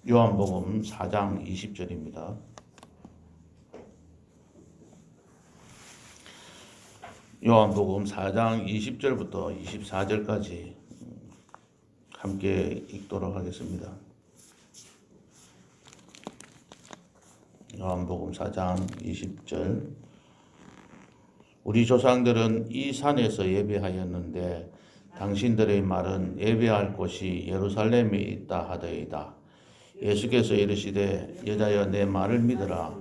요한복음 4장 20절입니다. 요한복음 4장 20절부터 24절까지 함께 읽도록 하겠습니다. 요한복음 4장 20절. 우리 조상들은 이 산에서 예배하였는데 당신들의 말은 예배할 곳이 예루살렘에 있다 하더이다. 예수께서 이르시되 여자여 내 말을 믿으라.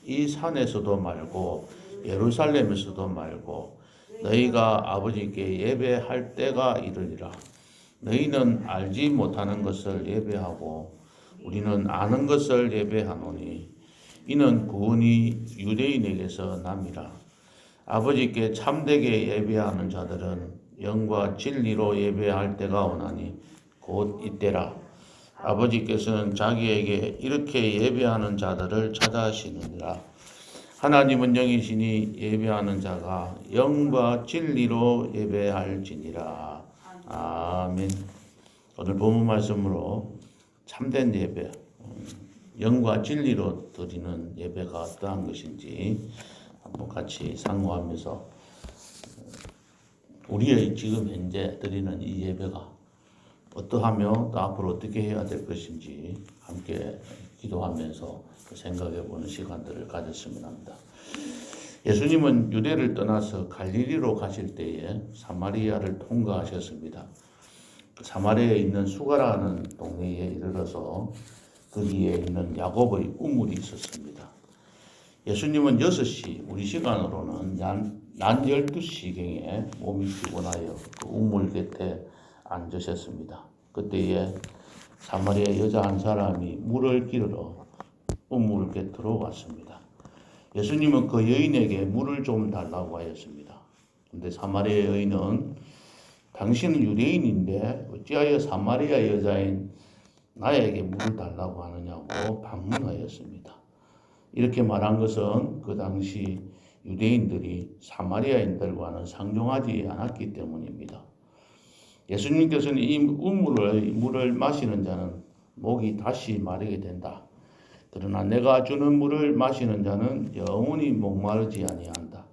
이 산에서도 말고 예루살렘에서도 말고 너희가 아버지께 예배할 때가 이르리라. 너희는 알지 못하는 것을 예배하고 우리는 아는 것을 예배하노니 이는 구원이 유대인에게서 남이라. 아버지께 참되게 예배하는 자들은 영과 진리로 예배할 때가 오나니 곧 이때라. 아버지께서는 자기에게 이렇게 예배하는 자들을 찾아시느니라. 하나님은 영이시니 예배하는 자가 영과 진리로 예배할지니라. 아멘. 오늘 본문 말씀으로 참된 예배, 영과 진리로 드리는 예배가 어떠한 것인지 한번 같이 상고하면서 우리의 지금 현재 드리는 이 예배가 어떠하며 또 앞으로 어떻게 해야 될 것인지 함께 기도하면서 생각해 보는 시간들을 가졌으면 합니다. 예수님은 유대를 떠나서 갈릴리로 가실 때에 사마리아를 통과하셨습니다. 사마리아에 있는 수가라는 동네에 이르러서 거기에 있는 야곱의 우물이 있었습니다. 예수님은 6시, 우리 시간으로는 낮 12시경에 몸이 피곤하여 그 우물 곁에 앉으셨습니다. 그때에 사마리아 여자 한 사람이 물을 기르러 우물 곁으로 왔습니다. 예수님은 그 여인에게 물을 좀 달라고 하였습니다. 그런데 사마리아 여인은 당신은 유대인인데 어찌하여 사마리아 여자인 나에게 물을 달라고 하느냐고 반문하였습니다. 이렇게 말한 것은 그 당시 유대인들이 사마리아인들과는 상종하지 않았기 때문입니다. 예수님께서는 이 물을 마시는 자는 목이 다시 마르게 된다. 그러나 내가 주는 물을 마시는 자는 영원히 목마르지 아니한다.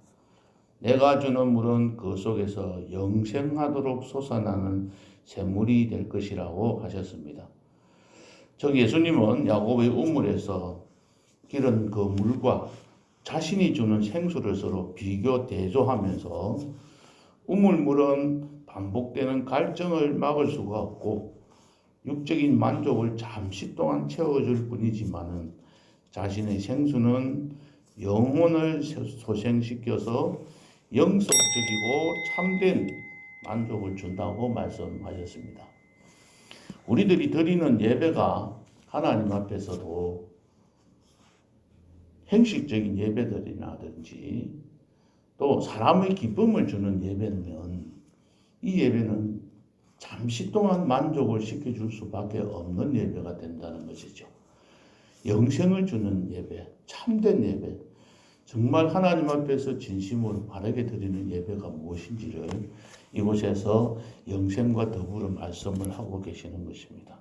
내가 주는 물은 그 속에서 영생하도록 솟아나는 샘물이 될 것이라고 하셨습니다. 즉 예수님은 야곱의 우물에서 기른 그 물과 자신이 주는 생수를 서로 비교 대조하면서 우물물은 반복되는 갈증을 막을 수가 없고 육적인 만족을 잠시 동안 채워줄 뿐이지만은 자신의 생수는 영혼을 소생시켜서 영속적이고 참된 만족을 준다고 말씀하셨습니다. 우리들이 드리는 예배가 하나님 앞에서도 형식적인 예배들이라든지 또 사람의 기쁨을 주는 예배면 이 예배는 잠시 동안 만족을 시켜줄 수밖에 없는 예배가 된다는 것이죠. 영생을 주는 예배, 참된 예배, 정말 하나님 앞에서 진심으로 바르게 드리는 예배가 무엇인지를 이곳에서 영생과 더불어 말씀을 하고 계시는 것입니다.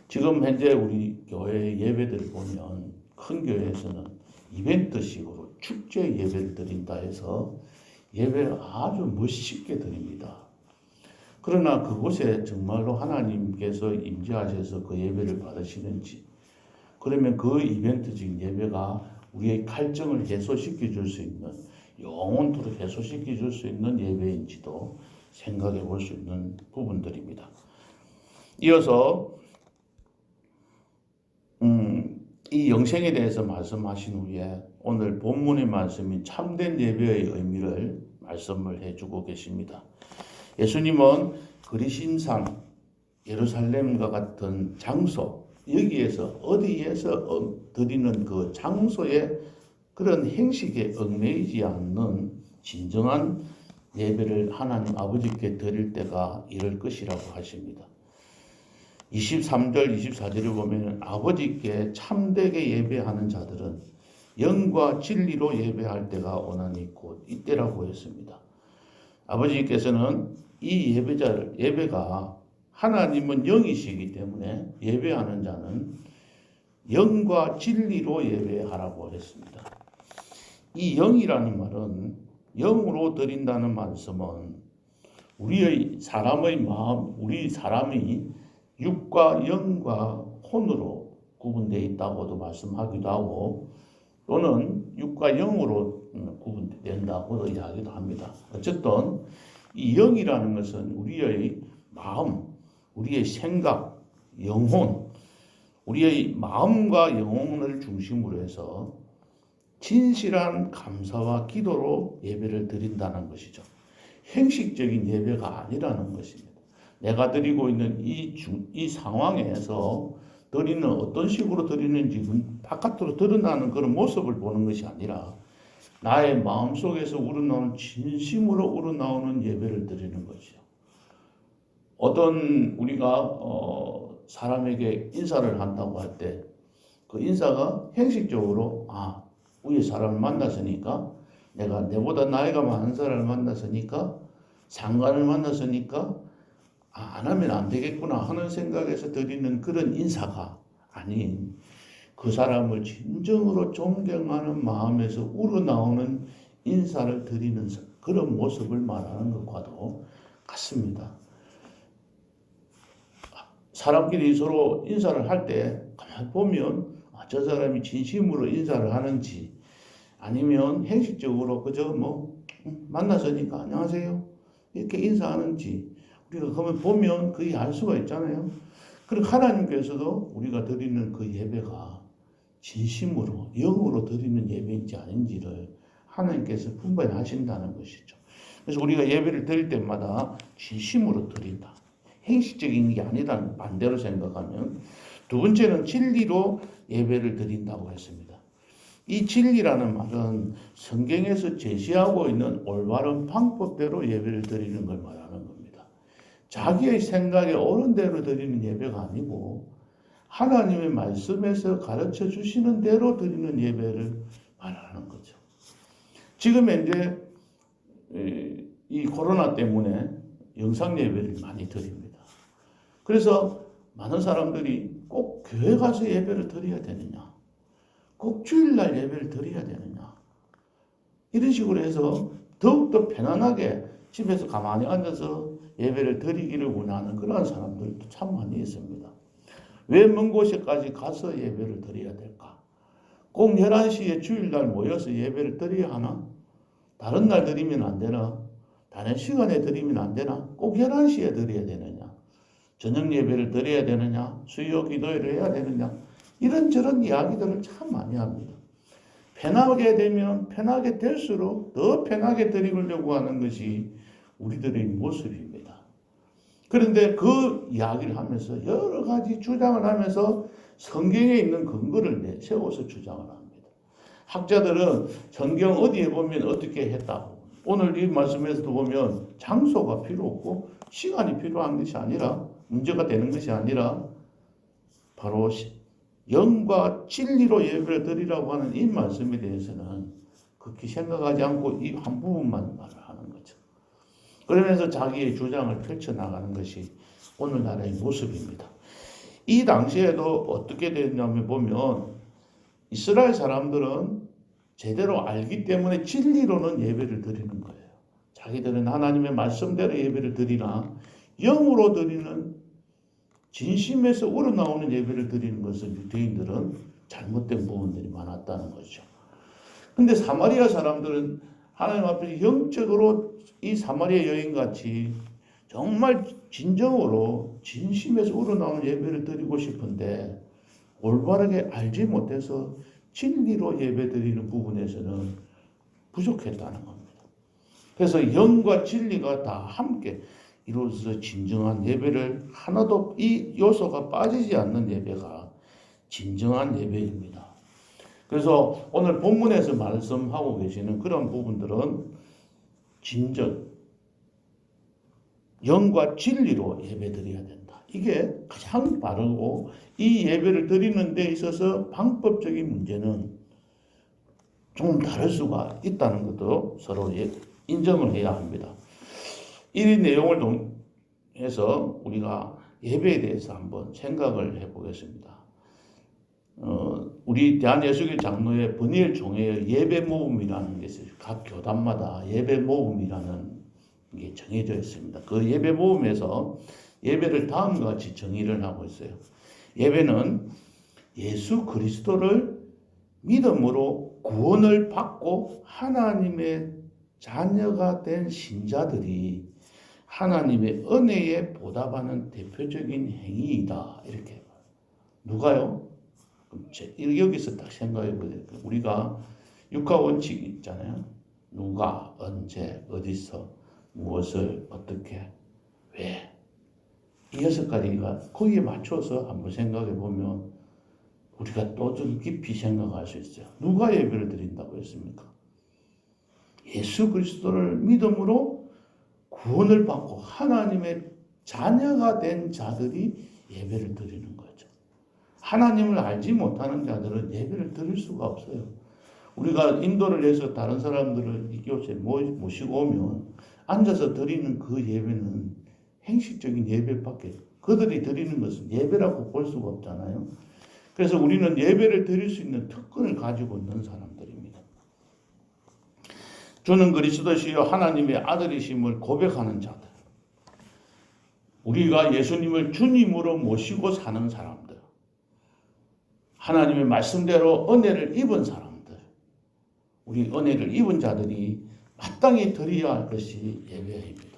지금 현재 우리 교회의 예배들을 보면 큰 교회에서는 이벤트식으로 축제 예배를 드린다 해서 예배를 아주 멋있게 드립니다. 그러나 그곳에 정말로 하나님께서 임재하셔서 그 예배를 받으시는지, 그러면 그 이벤트적인 예배가 우리의 갈증을 해소시켜 줄 수 있는, 영원토록 해소시켜 줄 수 있는 예배인지도 생각해 볼 수 있는 부분들입니다. 이어서 이 영생에 대해서 말씀하신 후에 오늘 본문의 말씀인 참된 예배의 의미를 말씀을 해주고 계십니다. 예수님은 그리신산 예루살렘과 같은 장소, 여기에서 어디에서 드리는 그 장소의 그런 행식에 얽매이지 않는 진정한 예배를 하나님 아버지께 드릴 때가 이럴 것이라고 하십니다. 23절, 24절을 보면 아버지께 참되게 예배하는 자들은 영과 진리로 예배할 때가 오나니 곧 이때라고 했습니다. 아버지께서는 이 예배가 하나님은 영이시기 때문에 예배하는 자는 영과 진리로 예배하라고 했습니다. 이 영이라는 말은 영으로 드린다는 말씀은 우리의 사람의 마음, 우리 사람이 육과 영과 혼으로 구분되어 있다고도 말씀하기도 하고 또는 육과 영으로 구분된다고도 이야기도 합니다. 어쨌든 이 영이라는 것은 우리의 마음, 우리의 생각, 영혼, 우리의 마음과 영혼을 중심으로 해서 진실한 감사와 기도로 예배를 드린다는 것이죠. 형식적인 예배가 아니라는 것입니다. 내가 드리고 있는 이 상황에서 드리는 어떤 식으로 드리는지 바깥으로 드러나는 그런 모습을 보는 것이 아니라 나의 마음속에서 우러나오는 진심으로 우러나오는 예배를 드리는 것이죠. 어떤 우리가 사람에게 인사를 한다고 할 때 그 인사가 형식적으로 위에 사람을 만났으니까 내가 내보다 나이가 많은 사람을 만났으니까 상관을 만났으니까 안 하면 안 되겠구나 하는 생각에서 드리는 그런 인사가 아닌 그 사람을 진정으로 존경하는 마음에서 우러나오는 인사를 드리는 그런 모습을 말하는 것과도 같습니다. 사람끼리 서로 인사를 할 때 가만히 보면 저 사람이 진심으로 인사를 하는지 아니면 형식적으로 그저 만났으니까 안녕하세요 이렇게 인사하는지 우리가 그러면 보면 거의 알 수가 있잖아요. 그리고 하나님께서도 우리가 드리는 그 예배가 진심으로 영으로 드리는 예배인지 아닌지를 하나님께서 분별히 하신다는 것이죠. 그래서 우리가 예배를 드릴 때마다 진심으로 드린다. 형식적인 게 아니라는 반대로 생각하면 두 번째는 진리로 예배를 드린다고 했습니다. 이 진리라는 말은 성경에서 제시하고 있는 올바른 방법대로 예배를 드리는 걸 말하는 겁니다. 자기의 생각에 옳은 대로 드리는 예배가 아니고 하나님의 말씀에서 가르쳐 주시는 대로 드리는 예배를 말하는 거죠. 지금 현재 이 코로나 때문에 영상 예배를 많이 드립니다. 그래서 많은 사람들이 꼭 교회 가서 예배를 드려야 되느냐, 꼭 주일날 예배를 드려야 되느냐, 이런 식으로 해서 더욱더 편안하게 집에서 가만히 앉아서 예배를 드리기를 원하는 그런 사람들도 참 많이 있습니다. 왜 먼 곳에까지 가서 예배를 드려야 될까? 꼭 11시에 주일날 모여서 예배를 드려야 하나? 다른 날 드리면 안 되나? 다른 시간에 드리면 안 되나? 꼭 11시에 드려야 되느냐? 저녁 예배를 드려야 되느냐? 수요 기도회를 해야 되느냐? 이런저런 이야기들을 참 많이 합니다. 편하게 되면 편하게 될수록 더 편하게 드리려고 하는 것이 우리들의 모습입니다. 그런데 그 이야기를 하면서 여러 가지 주장을 하면서 성경에 있는 근거를 세워서 주장을 합니다. 학자들은 성경 어디에 보면 어떻게 했다고, 오늘 이 말씀에서도 보면 장소가 필요 없고 시간이 필요한 것이 아니라, 문제가 되는 것이 아니라 바로 영과 진리로 예배를 드리라고 하는 이 말씀에 대해서는 그렇게 생각하지 않고 이 한 부분만 말을 하는 거죠. 그러면서 자기의 주장을 펼쳐나가는 것이 오늘날의 모습입니다. 이 당시에도 어떻게 됐냐면 보면 이스라엘 사람들은 제대로 알기 때문에 진리로는 예배를 드리는 거예요. 자기들은 하나님의 말씀대로 예배를 드리나 영으로 드리는 진심에서 우러나오는 예배를 드리는 것을 유대인들은 잘못된 부분들이 많았다는 거죠. 근데 사마리아 사람들은 하나님 앞에 영적으로 이 사마리아 여인같이 정말 진정으로 진심에서 우러나오는 예배를 드리고 싶은데 올바르게 알지 못해서 진리로 예배 드리는 부분에서는 부족했다는 겁니다. 그래서 영과 진리가 다 함께 이루어져서 진정한 예배를, 하나도 이 요소가 빠지지 않는 예배가 진정한 예배입니다. 그래서 오늘 본문에서 말씀하고 계시는 그런 부분들은 진정 영과 진리로 예배드려야 된다. 이게 가장 바르고, 이 예배를 드리는 데 있어서 방법적인 문제는 좀 다를 수가 있다는 것도 서로 인정을 해야 합니다. 이 내용을 통해서 우리가 예배에 대해서 한번 생각을 해보겠습니다. 우리 대한예수교 장로회 번일 종회의 예배 모음이라는 게 있어요. 각 교단마다 예배 모음이라는 게 정해져 있습니다. 그 예배 모음에서 예배를 다음과 같이 정의를 하고 있어요. 예배는 예수 그리스도를 믿음으로 구원을 받고 하나님의 자녀가 된 신자들이 하나님의 은혜에 보답하는 대표적인 행위이다. 이렇게. 누가요? 여기서 딱 생각해 보세요. 우리가 육하원칙이 있잖아요. 누가, 언제, 어디서, 무엇을, 어떻게, 왜. 이 6가지가 거기에 맞춰서 한번 생각해 보면 우리가 또 좀 깊이 생각할 수 있어요. 누가 예배를 드린다고 했습니까? 예수 그리스도를 믿음으로 구원을 받고 하나님의 자녀가 된 자들이 예배를 드리는 거죠. 하나님을 알지 못하는 자들은 예배를 드릴 수가 없어요. 우리가 인도를 해서 다른 사람들을 이 교회에 모시고 오면 앉아서 드리는 그 예배는 행식적인 예배밖에, 그들이 드리는 것은 예배라고 볼 수가 없잖아요. 그래서 우리는 예배를 드릴 수 있는 특권을 가지고 있는 사람들입니다. 주는 그리스도시요 하나님의 아들이심을 고백하는 자들, 우리가 예수님을 주님으로 모시고 사는 사람들, 하나님의 말씀대로 은혜를 입은 사람들, 우리 은혜를 입은 자들이 마땅히 드려야 할 것이 예배입니다.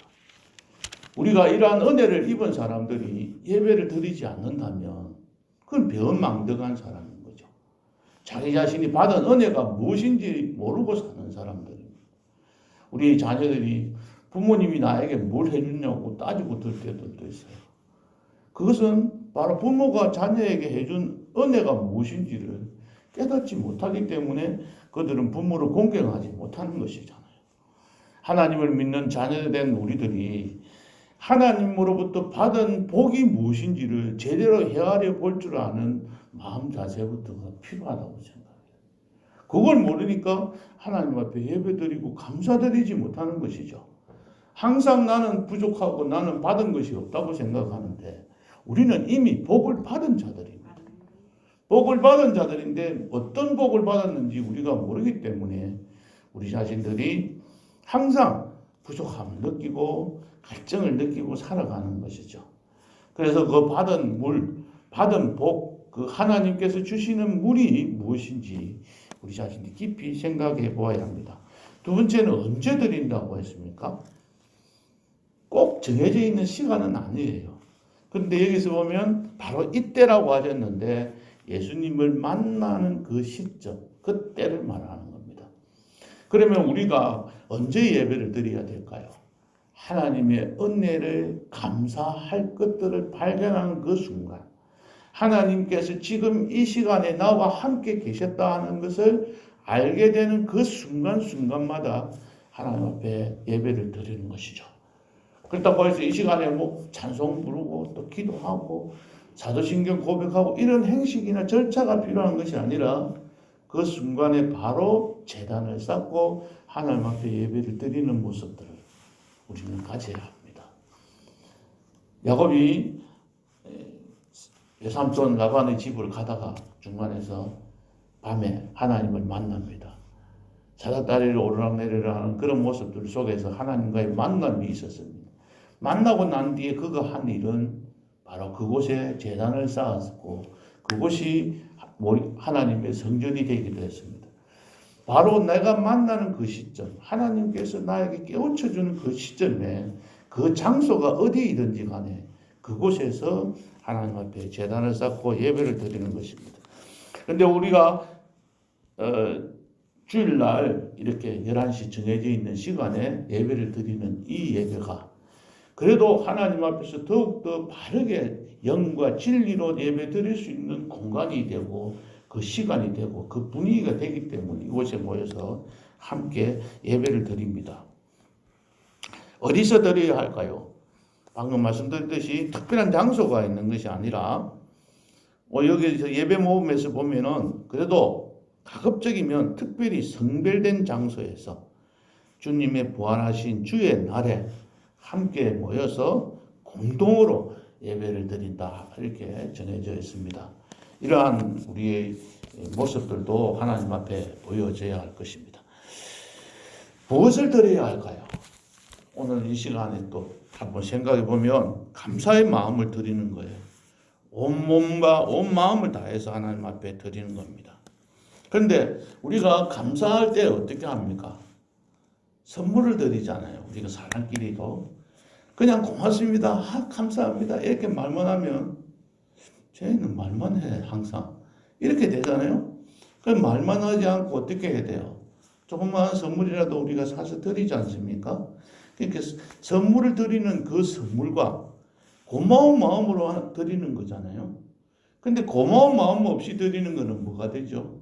우리가 이러한 은혜를 입은 사람들이 예배를 드리지 않는다면 그건 배은망덕한 사람인 거죠. 자기 자신이 받은 은혜가 무엇인지 모르고 사는 사람들입니다. 우리 자녀들이 부모님이 나에게 뭘 해주냐고 따지고 들 때도 있어요. 그것은 바로 부모가 자녀에게 해준 은혜가 무엇인지를 깨닫지 못하기 때문에 그들은 부모를 공경하지 못하는 것이잖아요. 하나님을 믿는 자녀된 우리들이 하나님으로부터 받은 복이 무엇인지를 제대로 헤아려 볼 줄 아는 마음 자세부터가 필요하다고 생각해요. 그걸 모르니까 하나님 앞에 예배드리고 감사드리지 못하는 것이죠. 항상 나는 부족하고 나는 받은 것이 없다고 생각하는데 우리는 이미 복을 받은 자들입니다. 복을 받은 자들인데 어떤 복을 받았는지 우리가 모르기 때문에 우리 자신들이 항상 부족함을 느끼고 갈증을 느끼고 살아가는 것이죠. 그래서 그 받은 받은 복, 그 하나님께서 주시는 물이 무엇인지 우리 자신이 깊이 생각해 보아야 합니다. 두 번째는 언제 드린다고 했습니까? 꼭 정해져 있는 시간은 아니에요. 그런데 여기서 보면 바로 이때라고 하셨는데 예수님을 만나는 그 시점, 그때를 말하는 겁니다. 그러면 우리가 언제 예배를 드려야 될까요? 하나님의 은혜를 감사할 것들을 발견하는 그 순간, 하나님께서 지금 이 시간에 나와 함께 계셨다 하는 것을 알게 되는 그 순간순간마다 하나님 앞에 예배를 드리는 것이죠. 그렇다고 해서 이 시간에 찬송 부르고 또 기도하고 사도신경 고백하고 이런 행식이나 절차가 필요한 것이 아니라 그 순간에 바로 제단을 쌓고 하나님 앞에 예배를 드리는 모습들을 우리는 가져야 합니다. 야곱이 외삼촌 라반의 집을 가다가 중간에서 밤에 하나님을 만납니다. 사닥다리를 오르락내리락 하는 그런 모습들 속에서 하나님과의 만남이 있었습니다. 만나고 난 뒤에 그가 한 일은 바로 그곳에 제단을 쌓았고 그곳이 하나님의 성전이 되기도 했습니다. 바로 내가 만나는 그 시점, 하나님께서 나에게 깨우쳐주는 그 시점에 그 장소가 어디이든지 간에 그곳에서 하나님 앞에 제단을 쌓고 예배를 드리는 것입니다. 그런데 우리가 주일날 이렇게 11시 정해져 있는 시간에 예배를 드리는 이 예배가 그래도 하나님 앞에서 더욱더 바르게 영과 진리로 예배 드릴 수 있는 공간이 되고 그 시간이 되고 그 분위기가 되기 때문에 이곳에 모여서 함께 예배를 드립니다. 어디서 드려야 할까요? 방금 말씀드렸듯이 특별한 장소가 있는 것이 아니라 여기서 예배 모임에서 보면은 그래도 가급적이면 특별히 성별된 장소에서 주님의 부활하신 주의 날에 함께 모여서 공동으로 예배를 드린다 이렇게 전해져 있습니다. 이러한 우리의 모습들도 하나님 앞에 보여져야 할 것입니다. 무엇을 드려야 할까요? 오늘 이 시간에 또 한번 생각해 보면 감사의 마음을 드리는 거예요. 온 몸과 온 마음을 다해서 하나님 앞에 드리는 겁니다. 그런데 우리가 감사할 때 어떻게 합니까? 선물을 드리잖아요. 우리가 사람끼리도 그냥 고맙습니다. 감사합니다. 이렇게 말만 하면 저희는 말만 해 항상 이렇게 되잖아요. 그럼 말만 하지 않고 어떻게 해야 돼요? 조그마한 선물이라도 우리가 사서 드리지 않습니까? 그러니까 선물을 드리는 그 선물과 고마운 마음으로 드리는 거잖아요. 근데 고마운 마음 없이 드리는 거는 뭐가 되죠?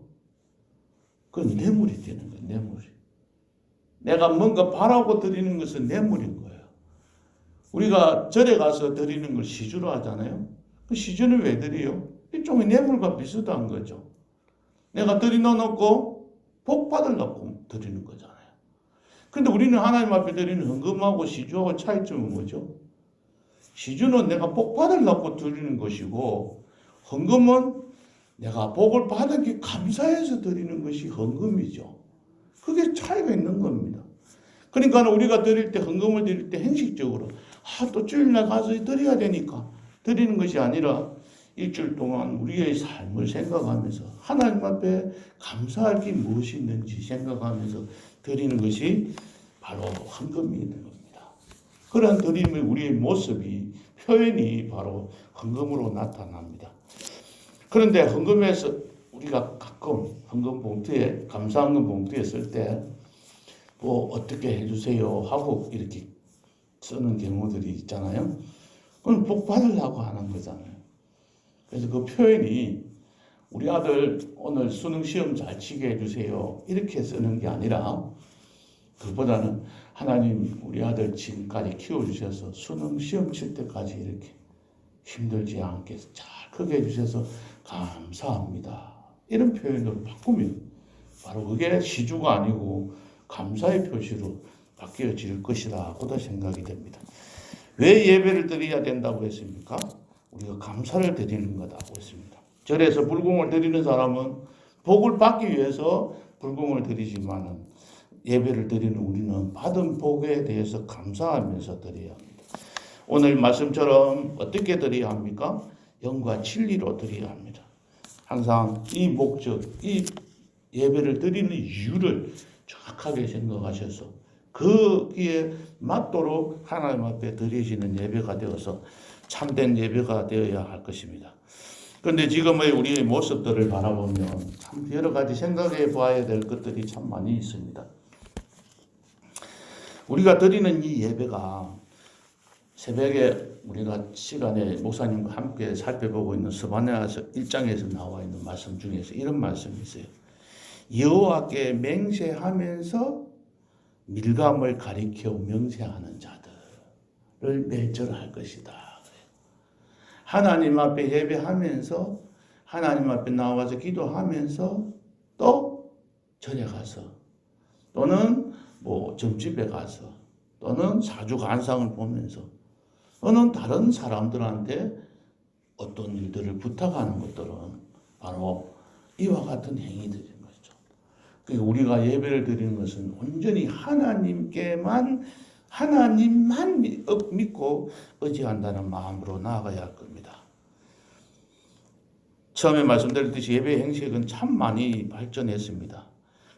그건 뇌물이 되는 거예요. 뇌물이. 내가 뭔가 바라고 드리는 것은 뇌물인 거예요. 우리가 절에 가서 드리는 걸 시주로 하잖아요. 그 시주는 왜 드려요? 일종의 뇌물과 비슷한 거죠. 내가 들여놓고 복 받으려고 드리는 거잖아요. 근데 우리는 하나님 앞에 드리는 헌금하고 시주하고 차이점은 뭐죠? 시주는 내가 복 받으려고 드리는 것이고 헌금은 내가 복을 받았기 감사해서 드리는 것이 헌금이죠. 그게 차이가 있는 겁니다. 그러니까 우리가 드릴 때 헌금을 드릴 때 형식적으로 또 주일날 가서 드려야 되니까 드리는 것이 아니라 일주일 동안 우리의 삶을 생각하면서 하나님 앞에 감사할 게 무엇이 있는지 생각하면서 드리는 것이 바로 헌금이 있는 겁니다. 그런 드림의 우리의 모습이 표현이 바로 헌금으로 나타납니다. 그런데 헌금에서 우리가 가끔 헌금 봉투에 감사헌금 봉투에 쓸 때 뭐 어떻게 해주세요 하고 이렇게 쓰는 경우들이 있잖아요. 그건 복 받으려고 하는 거잖아요. 그래서 그 표현이 우리 아들 오늘 수능 시험 잘 치게 해주세요 이렇게 쓰는 게 아니라 그보다는 하나님 우리 아들 지금까지 키워주셔서 수능 시험 칠 때까지 이렇게 힘들지 않게 잘 크게 해주셔서 감사합니다. 이런 표현으로 바꾸면 바로 그게 시주가 아니고 감사의 표시로 바뀌어질 것이라고도 생각이 됩니다. 왜 예배를 드려야 된다고 했습니까? 우리가 감사를 드리는 거라고 했습니다. 절에서 불공을 드리는 사람은 복을 받기 위해서 불공을 드리지만 예배를 드리는 우리는 받은 복에 대해서 감사하면서 드려야 합니다. 오늘 말씀처럼 어떻게 드려야 합니까? 영과 진리로 드려야 합니다. 항상 이 목적, 이 예배를 드리는 이유를 정확하게 생각하셔서 거기에 맞도록 하나님 앞에 드리시는 예배가 되어서 참된 예배가 되어야 할 것입니다. 그런데 지금의 우리의 모습들을 바라보면 참 여러 가지 생각해 봐야 될 것들이 참 많이 있습니다. 우리가 드리는 이 예배가 새벽에 우리가 시간에 목사님과 함께 살펴보고 있는 스바냐서 1장에서 나와 있는 말씀 중에서 이런 말씀이 있어요. 여호와께 맹세하면서 밀감을 가리켜 명세하는 자들을 멸절할 것이다. 하나님 앞에 예배하면서 하나님 앞에 나와서 기도하면서 또 절에 가서 또는 뭐 점집에 가서 또는 사주 간상을 보면서 또는 다른 사람들한테 어떤 일들을 부탁하는 것들은 바로 이와 같은 행위들인 거죠. 그러니까 우리가 예배를 드리는 것은 온전히 하나님만 믿고 의지한다는 마음으로 나아가야 할 겁니다. 처음에 말씀드렸듯이 예배 행식은 참 많이 발전했습니다.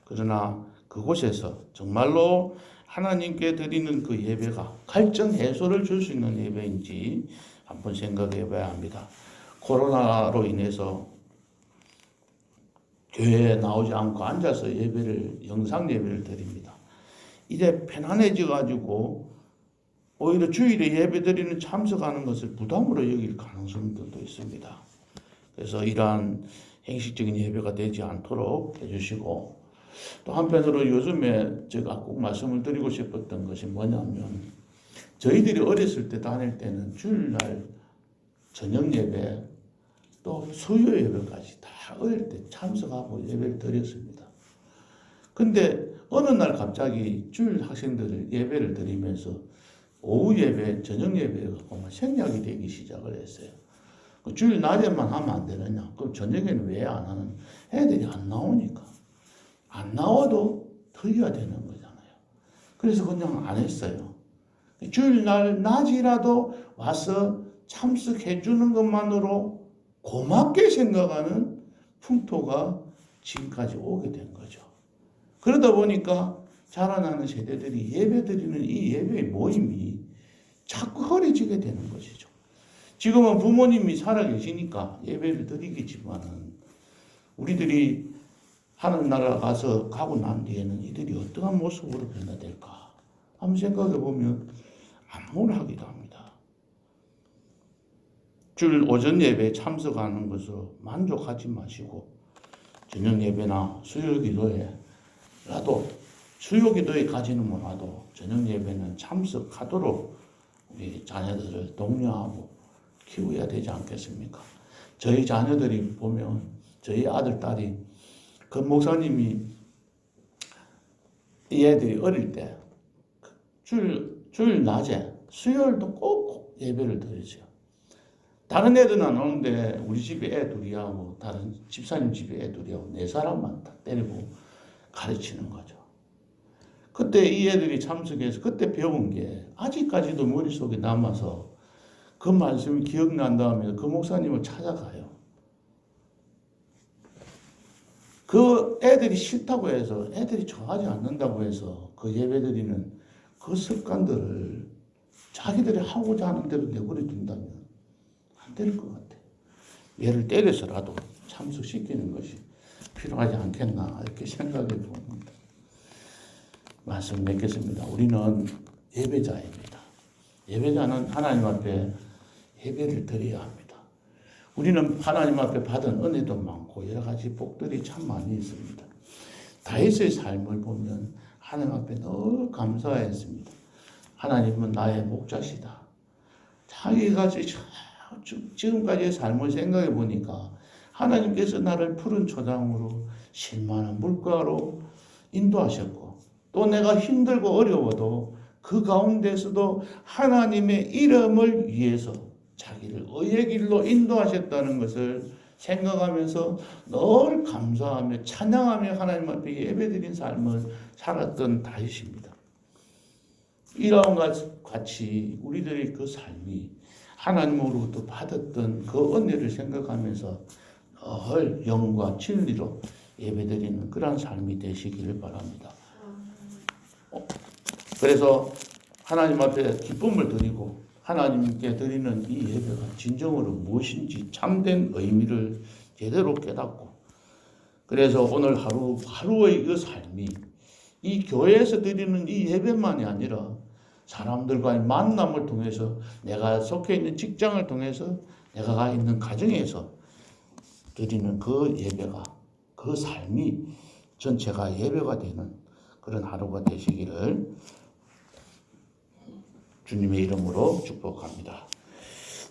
그러나 그곳에서 정말로 하나님께 드리는 그 예배가 갈증 해소를 줄 수 있는 예배인지 한번 생각해 봐야 합니다. 코로나로 인해서 교회에 나오지 않고 앉아서 영상 예배를 드립니다. 이제 편안해져 가지고 오히려 주일에 예배 드리는 참석하는 것을 부담으로 여길 가능성들도 있습니다. 그래서 이러한 형식적인 예배가 되지 않도록 해주시고, 또 한편으로 요즘에 제가 꼭 말씀을 드리고 싶었던 것이 뭐냐면, 저희들이 어렸을 때 다닐 때는 주일날 저녁 예배 또 수요 예배까지 다 어릴 때 참석하고 예배를 드렸습니다. 근데 어느 날 갑자기 주일 학생들을 예배를 드리면서 오후 예배, 저녁 예배가 보면 생략이 되기 시작을 했어요. 주일 낮에만 하면 안 되느냐? 그럼 저녁에는 왜 안 하는? 애들이 안 나오니까. 안 나와도 드려야 되는 거잖아요. 그래서 그냥 안 했어요. 주일날 낮이라도 와서 참석해 주는 것만으로 고맙게 생각하는 풍토가 지금까지 오게 된 거죠. 그러다 보니까 자라나는 세대들이 예배드리는 이 예배의 모임이 자꾸 허리지게 되는 것이죠. 지금은 부모님이 살아계시니까 예배를 드리겠지만은 우리들이 하늘나라 가고 난 뒤에는 이들이 어떠한 모습으로 변화될까 한번 생각해 보면 암울하기도 합니다. 주일 오전 예배에 참석하는 것으로 만족하지 마시고 저녁 예배나 수요 기도에라도 수요 기도에 가지는 못하도 저녁 예배는 참석하도록 우리 자녀들을 독려하고 키워야 되지 않겠습니까? 저희 자녀들이 보면 저희 아들, 딸이 그 목사님이 이 애들이 어릴 때 주일 낮에 수요일도 꼭 예배를 드리죠. 다른 애들은 안 오는데 우리 집에 애 둘이하고 다른 집사님 집에 애 둘이하고 네 사람만 다 때리고 가르치는 거죠. 그때 이 애들이 참석해서 그때 배운 게 아직까지도 머릿속에 남아서 그 말씀이 기억난 다음에 그 목사님을 찾아가요. 그 애들이 싫다고 해서 애들이 좋아하지 않는다고 해서 그 예배드리는 그 습관들을 자기들이 하고자 하는 대로 내버려 둔다면 안 될 것 같아요. 얘를 때려서라도 참석시키는 것이 필요하지 않겠나 이렇게 생각해 봅니다. 말씀 맺겠습니다. 우리는 예배자입니다. 예배자는 하나님 앞에 예배를 드려야 합니다. 우리는 하나님 앞에 받은 은혜도 많고 여러 가지 복들이 참 많이 있습니다. 다윗의 삶을 보면 하나님 앞에 늘 감사했습니다. 하나님은 나의 목자시다. 자기가 지금까지의 삶을 생각해 보니까 하나님께서 나를 푸른 초장으로 신만한 물가로 인도하셨고 또 내가 힘들고 어려워도 그 가운데서도 하나님의 이름을 위해서 자기를 의의 길로 인도하셨다는 것을 생각하면서 늘 감사하며 찬양하며 하나님 앞에 예배드린 삶을 살았던 다윗입니다. 이런 같이 우리들의 그 삶이 하나님으로부터 받았던 그 은혜를 생각하면서 늘 영과 진리로 예배드리는 그런 삶이 되시기를 바랍니다. 그래서 하나님 앞에 기쁨을 드리고 하나님께 드리는 이 예배가 진정으로 무엇인지 참된 의미를 제대로 깨닫고 그래서 오늘 하루의 그 삶이 이 교회에서 드리는 이 예배만이 아니라 사람들과의 만남을 통해서 내가 속해 있는 직장을 통해서 내가 가 있는 가정에서 드리는 그 예배가 그 삶이 전체가 예배가 되는 그런 하루가 되시기를 주님의 이름으로 축복합니다.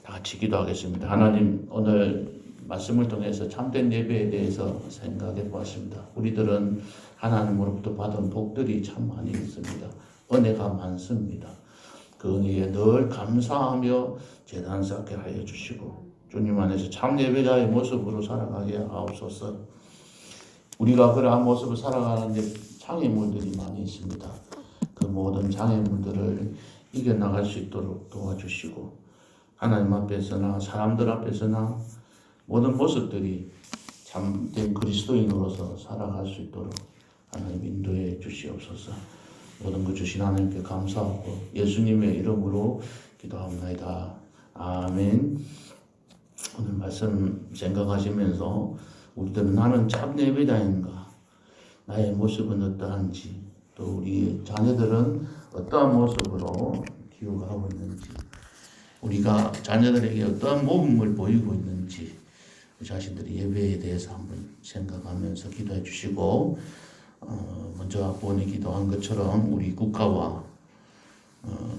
다 같이 기도하겠습니다. 하나님 오늘 말씀을 통해서 참된 예배에 대해서 생각해 보았습니다. 우리들은 하나님으로부터 받은 복들이 참 많이 있습니다. 은혜가 많습니다. 그 은혜에 늘 감사하며 제단 쌓게 하여 주시고 주님 안에서 참 예배자의 모습으로 살아가게 하옵소서. 우리가 그러한 모습을 살아가는 데 장애물들이 많이 있습니다. 그 모든 장애물들을 이겨나갈 수 있도록 도와주시고 하나님 앞에서나 사람들 앞에서나 모든 모습들이 참된 그리스도인으로서 살아갈 수 있도록 하나님 인도해 주시옵소서. 모든 것 주신 하나님께 감사하고 예수님의 이름으로 기도합니다. 아멘. 오늘 말씀 생각하시면서 우리들은 나는 참 예배자인가? 나의 모습은 어떠한지 또 우리 자녀들은 어떠한 모습으로 기억하고 있는지 우리가 자녀들에게 어떠한 모범을 보이고 있는지 우리 자신들의 예배에 대해서 한번 생각하면서 기도해 주시고 먼저 본이 기도한 것처럼 우리 국가와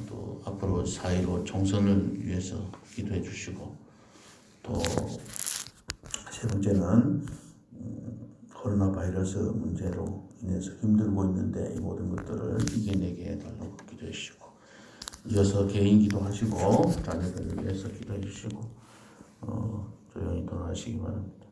또 앞으로 4.15 총선을 위해서 기도해 주시고 또 세 번째는 코로나 바이러스 문제로 인해서 힘들고 있는데 이 모든 것들을 이겨내게 해달라고 기도해 주시고 이어서 개인 기도하시고 자녀들을 위해서 기도해 주시고 조용히 돌아가시기 바랍니다.